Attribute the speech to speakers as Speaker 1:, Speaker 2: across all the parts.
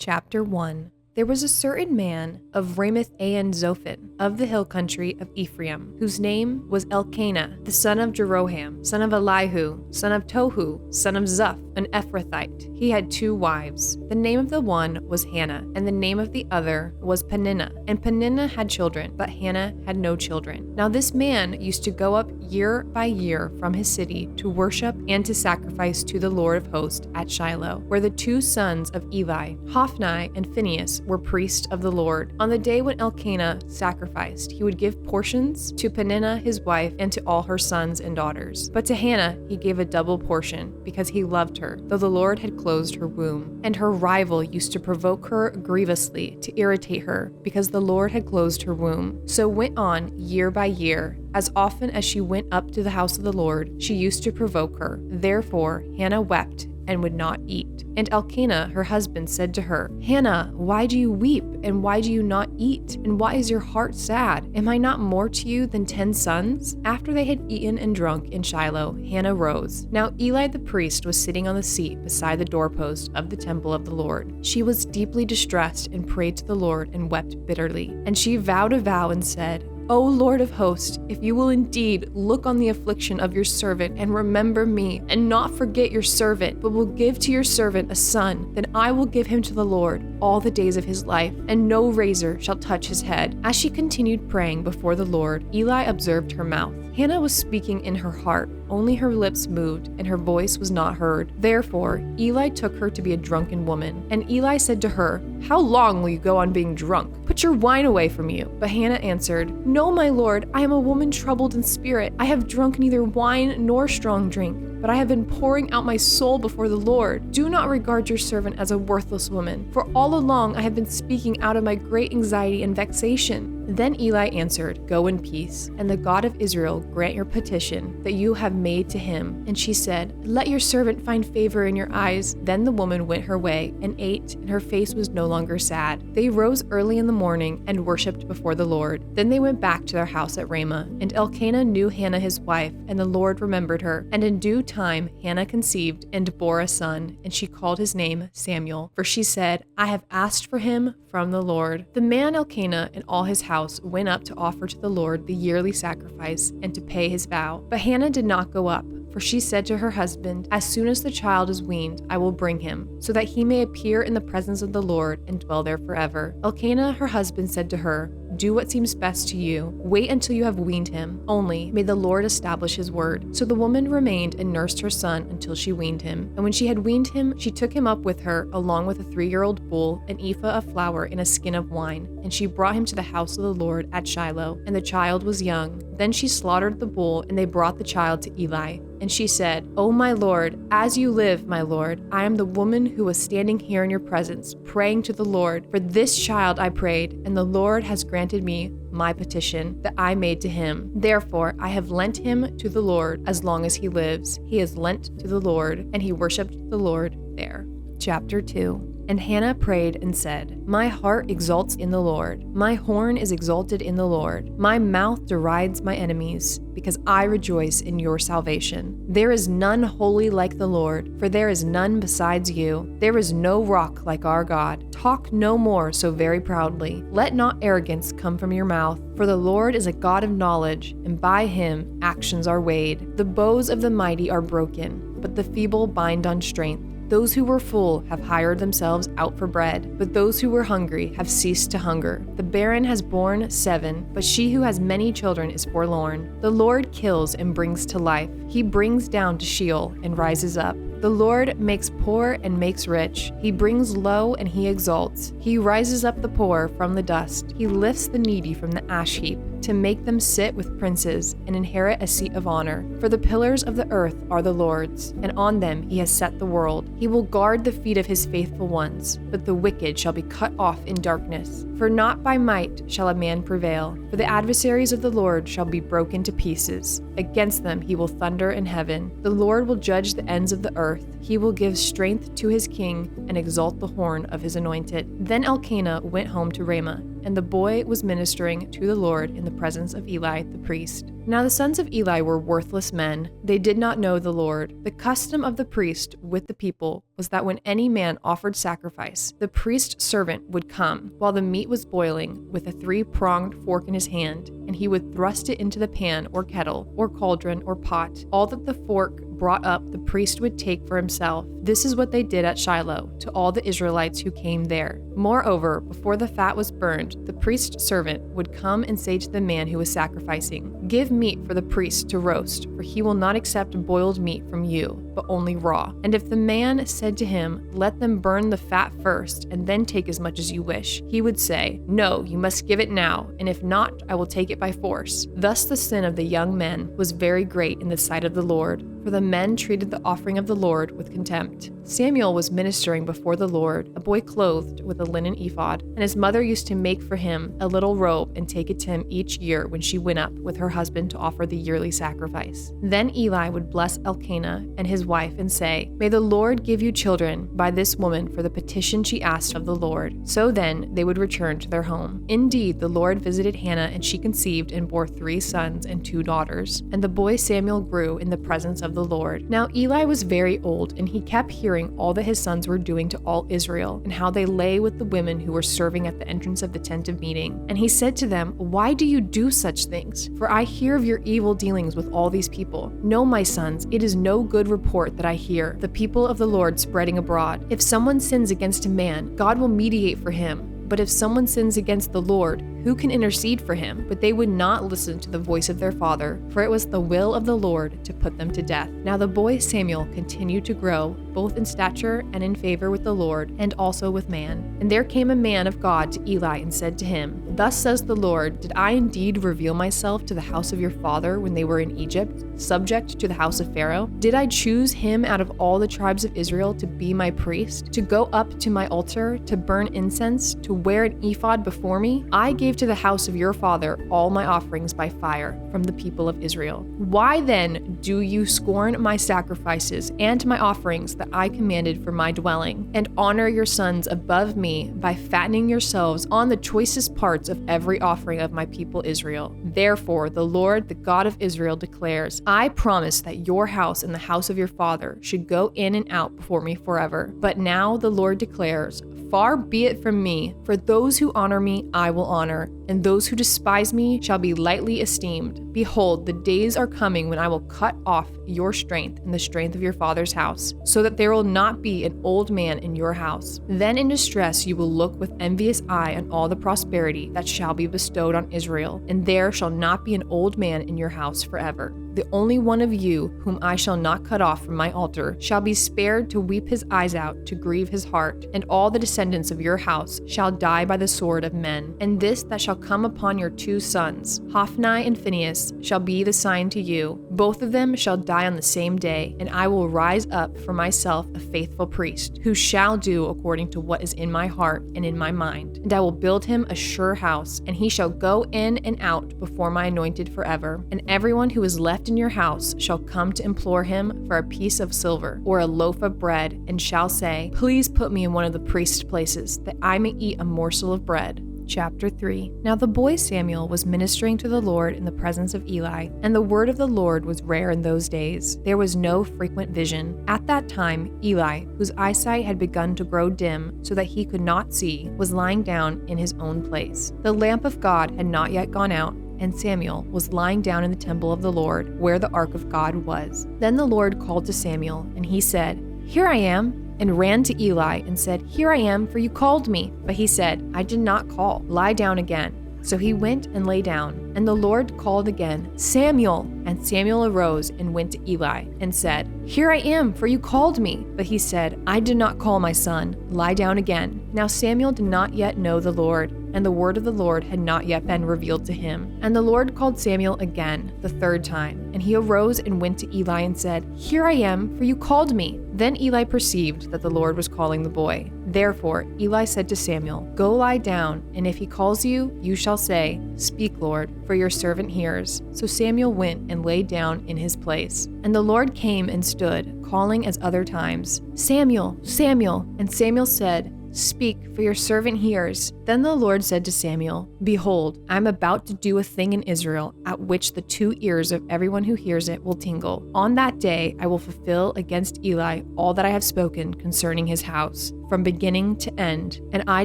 Speaker 1: Chapter 1. There was a certain man of Ramoth-Zophim, of the hill country of Ephraim, whose name was Elkanah, the son of Jeroham, son of Elihu, son of Tohu, son of Zuph, an Ephrathite. He had 2 wives. The name of the one was Hannah, and the name of the other was Peninnah. And Peninnah had children, but Hannah had no children. Now this man used to go up year by year from his city to worship and to sacrifice to the Lord of hosts at Shiloh, where the 2 sons of Eli, Hophni and Phinehas, were priests of the Lord. On the day when Elkanah sacrificed, he would give portions to Peninnah his wife and to all her sons and daughters. But to Hannah he gave a double portion, because he loved her, though the Lord had closed her womb. And her rival used to provoke her grievously to irritate her, because the Lord had closed her womb. So went on year by year. As often as she went up to the house of the Lord, she used to provoke her. Therefore Hannah wept and would not eat. And Elkanah, her husband, said to her, Hannah, why do you weep, and why do you not eat? And why is your heart sad? Am I not more to you than 10 sons? After they had eaten and drunk in Shiloh, Hannah rose. Now Eli the priest was sitting on the seat beside the doorpost of the temple of the Lord. She was deeply distressed and prayed to the Lord and wept bitterly. And she vowed a vow and said, O Lord of hosts, if you will indeed look on the affliction of your servant and remember me, and not forget your servant, but will give to your servant a son, then I will give him to the Lord all the days of his life, and no razor shall touch his head. As she continued praying before the Lord, Eli observed her mouth. Hannah was speaking in her heart, only her lips moved, and her voice was not heard. Therefore Eli took her to be a drunken woman. And Eli said to her, How long will you go on being drunk? Put your wine away from you. But Hannah answered, No, my lord, I am a woman troubled in spirit. I have drunk neither wine nor strong drink, but I have been pouring out my soul before the Lord. Do not regard your servant as a worthless woman, for all along I have been speaking out of my great anxiety and vexation. Then Eli answered, Go in peace, and the God of Israel grant your petition that you have made to him. And she said, Let your servant find favor in your eyes. Then the woman went her way and ate, and her face was no longer sad. They rose early in the morning and worshipped before the Lord. Then they went back to their house at Ramah. And Elkanah knew Hannah his wife, and the Lord remembered her. And in due time Hannah conceived and bore a son, and she called his name Samuel. For she said, I have asked for him from the Lord. The man Elkanah and all his house went up to offer to the Lord the yearly sacrifice and to pay his vow. But Hannah did not go up, for she said to her husband, As soon as the child is weaned, I will bring him, so that he may appear in the presence of the Lord and dwell there forever. Elkanah, her husband, said to her, Do what seems best to you. Wait until you have weaned him. Only may the Lord establish his word. So the woman remained and nursed her son until she weaned him. And when she had weaned him, she took him up with her, along with a 3-year-old bull, an ephah of flour, and a skin of wine. And she brought him to the house of the Lord at Shiloh. And the child was young. Then she slaughtered the bull, and they brought the child to Eli. And she said, O my Lord, as you live, my Lord, I am the woman who was standing here in your presence, praying to the Lord. For this child I prayed, and the Lord has granted me my petition that I made to him. Therefore I have lent him to the Lord as long as he lives. He is lent to the Lord, and he worshipped the Lord there. Chapter 2. And Hannah prayed and said, My heart exults in the Lord. My horn is exalted in the Lord. My mouth derides my enemies, because I rejoice in your salvation. There is none holy like the Lord, for there is none besides you. There is no rock like our God. Talk no more so very proudly. Let not arrogance come from your mouth, for the Lord is a God of knowledge, and by him actions are weighed. The bows of the mighty are broken, but the feeble bind on strength. Those who were full have hired themselves out for bread, but those who were hungry have ceased to hunger. The barren has borne 7, but she who has many children is forlorn. The Lord kills and brings to life. He brings down to Sheol and rises up. The Lord makes poor and makes rich. He brings low and he exalts. He rises up the poor from the dust. He lifts the needy from the ash heap, to make them sit with princes and inherit a seat of honor. For the pillars of the earth are the Lord's, and on them he has set the world. He will guard the feet of his faithful ones, but the wicked shall be cut off in darkness. For not by might shall a man prevail, for the adversaries of the Lord shall be broken to pieces. Against them he will thunder in heaven. The Lord will judge the ends of the earth. He will give strength to his king and exalt the horn of his anointed. Then Elkanah went home to Ramah, and the boy was ministering to the Lord in the presence of Eli the priest. Now the sons of Eli were worthless men. They did not know the Lord. The custom of the priest with the people was that when any man offered sacrifice, the priest's servant would come while the meat was boiling with a 3-pronged fork in his hand, and he would thrust it into the pan or kettle or cauldron or pot. All that the fork brought up, the priest would take for himself. This is what they did at Shiloh to all the Israelites who came there. Moreover, before the fat was burned, the priest's servant would come and say to the man who was sacrificing, "Give meat for the priest to roast, for he will not accept boiled meat from you, but only raw." And if the man said to him, "Let them burn the fat first, and then take as much as you wish," he would say, "No, you must give it now, and if not, I will take it by force." Thus the sin of the young men was very great in the sight of the Lord, for the men treated the offering of the Lord with contempt. Samuel was ministering before the Lord, a boy clothed with a linen ephod, and his mother used to make for him a little robe and take it to him each year when she went up with her husband to offer the yearly sacrifice. Then Eli would bless Elkanah and his wife and say, "May the Lord give you children by this woman for the petition she asked of the Lord." So then they would return to their home. Indeed, the Lord visited Hannah, and she conceived and bore 3 sons and 2 daughters. And the boy Samuel grew in the presence of the Lord. Now Eli was very old, and he kept hearing all that his sons were doing to all Israel, and how they lay with the women who were serving at the entrance of the tent of meeting. And he said to them, "Why do you do such things? For I hear of your evil dealings with all these people. No, my sons, it is no good report that I hear, the people of the Lord spreading abroad. If someone sins against a man, God will mediate for him. But if someone sins against the Lord, who can intercede for him?" But they would not listen to the voice of their father, for it was the will of the Lord to put them to death. Now the boy Samuel continued to grow, both in stature and in favor with the Lord, and also with man. And there came a man of God to Eli and said to him, "Thus says the Lord, did I indeed reveal myself to the house of your father when they were in Egypt, subject to the house of Pharaoh? Did I choose him out of all the tribes of Israel to be my priest, to go up to my altar, to burn incense, to wear an ephod before me? I gave to the house of your father all my offerings by fire from the people of Israel. Why then do you scorn my sacrifices and my offerings that I commanded for my dwelling, and honor your sons above me by fattening yourselves on the choicest parts of every offering of my people Israel? Therefore the Lord, the God of Israel, declares, I promised that your house and the house of your father should go in and out before me forever. But now the Lord declares, far be it from me, for those who honor me I will honor, and those who despise me shall be lightly esteemed. Behold, the days are coming when I will cut off your strength and the strength of your father's house, so that there will not be an old man in your house. Then in distress you will look with envious eye on all the prosperity that shall be bestowed on Israel, and there shall not be an old man in your house forever. The only one of you whom I shall not cut off from my altar shall be spared to weep his eyes out, to grieve his heart, and all the descendants of your house shall die by the sword of men. And this that shall come upon your 2 sons, Hophni and Phinehas, shall be the sign to you. Both of them shall die on the same day, and I will rise up for myself a faithful priest, who shall do according to what is in my heart and in my mind. And I will build him a sure house, and he shall go in and out before my anointed forever. And everyone who is left in your house shall come to implore him for a piece of silver or a loaf of bread, and shall say, please put me in one of the priest's places, that I may eat a morsel of bread. Chapter 3. Now the boy Samuel was ministering to the Lord in the presence of Eli, and the word of the Lord was rare in those days. There was no frequent vision. At that time, Eli, whose eyesight had begun to grow dim so that he could not see, was lying down in his own place. The lamp of God had not yet gone out, and Samuel was lying down in the temple of the Lord, where the ark of God was. Then the Lord called to Samuel, and he said, Here I am, and ran to Eli and said, Here I am, for you called me. But he said, I did not call. Lie down again. So he went and lay down. And the Lord called again, Samuel. And Samuel arose and went to Eli and said, Here I am, for you called me. But he said, I did not call, my son. Lie down again. Now Samuel did not yet know the Lord, and the word of the Lord had not yet been revealed to him. And the Lord called Samuel again, the 3rd time. And he arose and went to Eli and said, Here I am, for you called me. Then Eli perceived that the Lord was calling the boy. Therefore Eli said to Samuel, Go lie down, and if he calls you, you shall say, Speak, Lord, for your servant hears. So Samuel went and lay down in his place. And the Lord came and stood, calling as other times, Samuel, Samuel. And Samuel said, Speak, for your servant hears." Then the Lord said to Samuel, "Behold, I am about to do a thing in Israel at which the 2 ears of everyone who hears it will tingle. On that day I will fulfill against Eli all that I have spoken concerning his house, from beginning to end. And I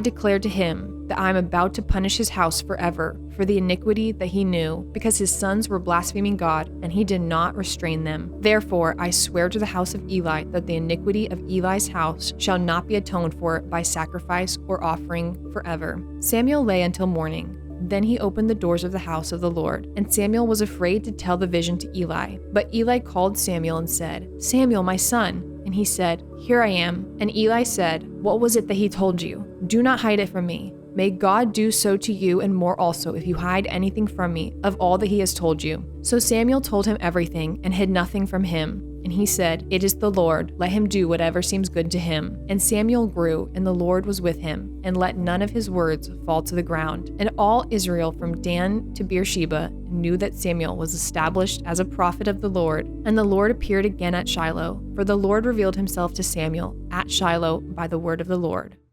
Speaker 1: declare to him that I am about to punish his house forever for the iniquity that he knew, because his sons were blaspheming God, and he did not restrain them. Therefore I swear to the house of Eli that the iniquity of Eli's house shall not be atoned for by sacrifice or offering forever." Samuel lay until morning. Then he opened the doors of the house of the Lord, and Samuel was afraid to tell the vision to Eli. But Eli called Samuel and said, "Samuel, my son." And he said, "Here I am." And Eli said, "What was it that he told you? Do not hide it from me. May God do so to you and more also if you hide anything from me of all that he has told you." So Samuel told him everything and hid nothing from him. And he said, "It is the Lord. Let him do whatever seems good to him." And Samuel grew, and the Lord was with him, and let none of his words fall to the ground. And all Israel from Dan to Beersheba knew that Samuel was established as a prophet of the Lord. And the Lord appeared again at Shiloh, for the Lord revealed himself to Samuel at Shiloh by the word of the Lord.